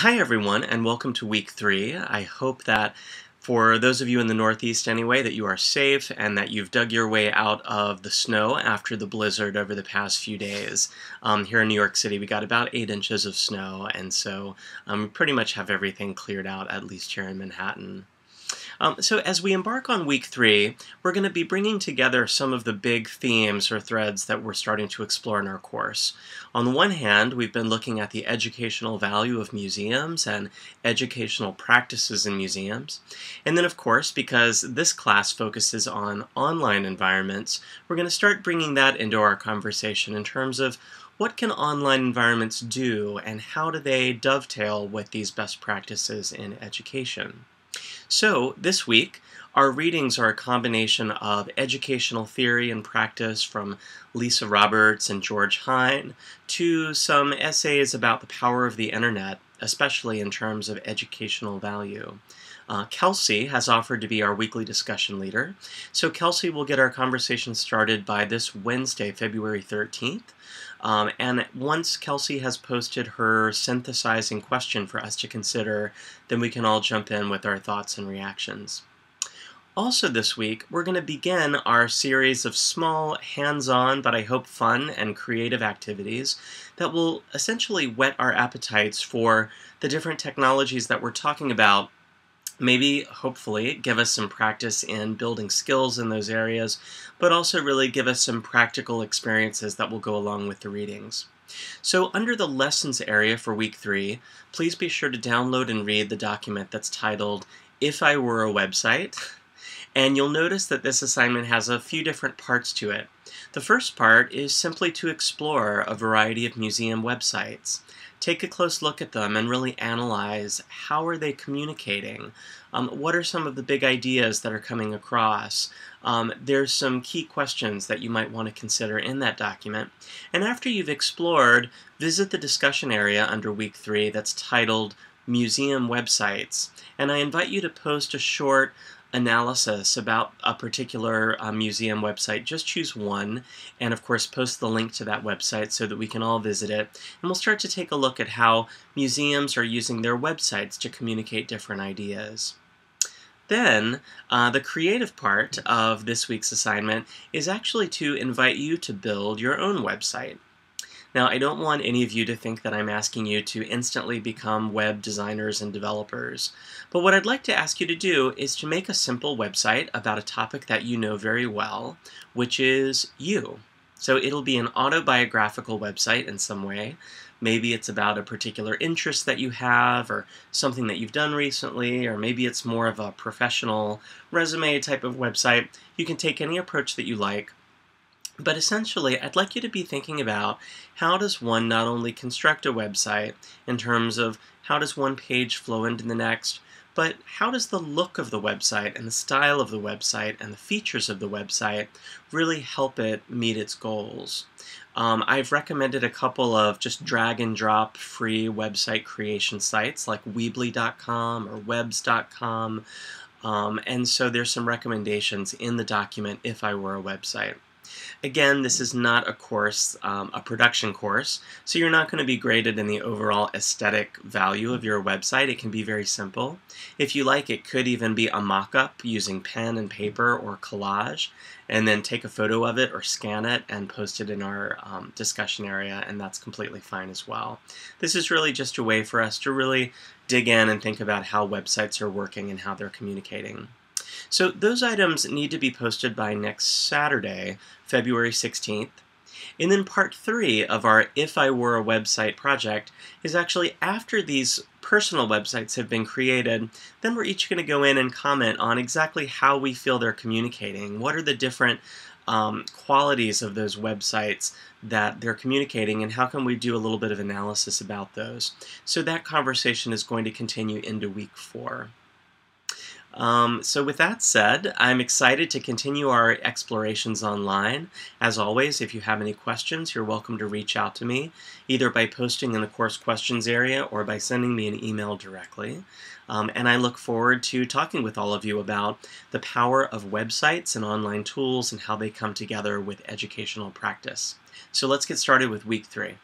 Hi everyone, and welcome to week 3. I hope that for those of you in the Northeast anyway, that you are safe and that you've dug your way out of the snow after the blizzard over the past few days. Here in New York City, we got about 8 inches of snow, and so we pretty much have everything cleared out, at least here in Manhattan. So as we embark on week 3, we're going to be bringing together some of the big themes or threads that we're starting to explore in our course. On the one hand, we've been looking at the educational value of museums and educational practices in museums. And then, of course, because this class focuses on online environments, we're going to start bringing that into our conversation in terms of what can online environments do and how do they dovetail with these best practices in education. So, this week, our readings are a combination of educational theory and practice from Lisa Roberts and George Hine to some essays about the power of the internet, especially in terms of educational value. Kelsey has offered to be our weekly discussion leader, so Kelsey will get our conversation started by this Wednesday, February 13th. And once Kelsey has posted her synthesizing question for us to consider, then we can all jump in with our thoughts and reactions. Also this week, we're going to begin our series of small, hands-on, but I hope fun and creative activities that will essentially whet our appetites for the different technologies that we're talking about. Maybe, hopefully, give us some practice in building skills in those areas, but also really give us some practical experiences that will go along with the readings. So under the lessons area for week 3, please be sure to download and read the document that's titled If I Were a Website. And you'll notice that this assignment has a few different parts to it. The first part is simply to explore a variety of museum websites. Take a close look at them and really analyze how are they communicating. What are some of the big ideas that are coming across? There's some key questions that you might want to consider in that document. And after you've explored, visit the discussion area under week 3 that's titled Museum Websites. And I invite you to post a short analysis about a particular museum website. Just choose one and of course post the link to that website so that we can all visit it, and we'll start to take a look at how museums are using their websites to communicate different ideas. Then the creative part of this week's assignment is actually to invite you to build your own website. Now, I don't want any of you to think that I'm asking you to instantly become web designers and developers, but what I'd like to ask you to do is to make a simple website about a topic that you know very well, which is you. So it'll be an autobiographical website in some way. Maybe it's about a particular interest that you have, or something that you've done recently, or maybe it's more of a professional resume type of website. You can take any approach that you like. But essentially, I'd like you to be thinking about how does one not only construct a website in terms of how does one page flow into the next, but how does the look of the website and the style of the website and the features of the website really help it meet its goals. I've recommended a couple of just drag and drop free website creation sites like Weebly.com or Webs.com, and so there's some recommendations in the document If I Were a Website. Again, this is not a course, a production course, so you're not going to be graded in the overall aesthetic value of your website. It can be very simple. If you like, it could even be a mock-up using pen and paper or collage, and then take a photo of it or scan it and post it in our discussion area, and that's completely fine as well. This is really just a way for us to really dig in and think about how websites are working and how they're communicating. So those items need to be posted by next Saturday, February 16th. And then part 3 of our If I Were a Website project is actually after these personal websites have been created, then we're each going to go in and comment on exactly how we feel they're communicating. What are the different qualities of those websites that they're communicating, and how can we do a little bit of analysis about those? So that conversation is going to continue into week 4. So with that said, I'm excited to continue our explorations online. As always, if you have any questions, you're welcome to reach out to me, either by posting in the course questions area or by sending me an email directly. And I look forward to talking with all of you about the power of websites and online tools and how they come together with educational practice. So let's get started with week 3.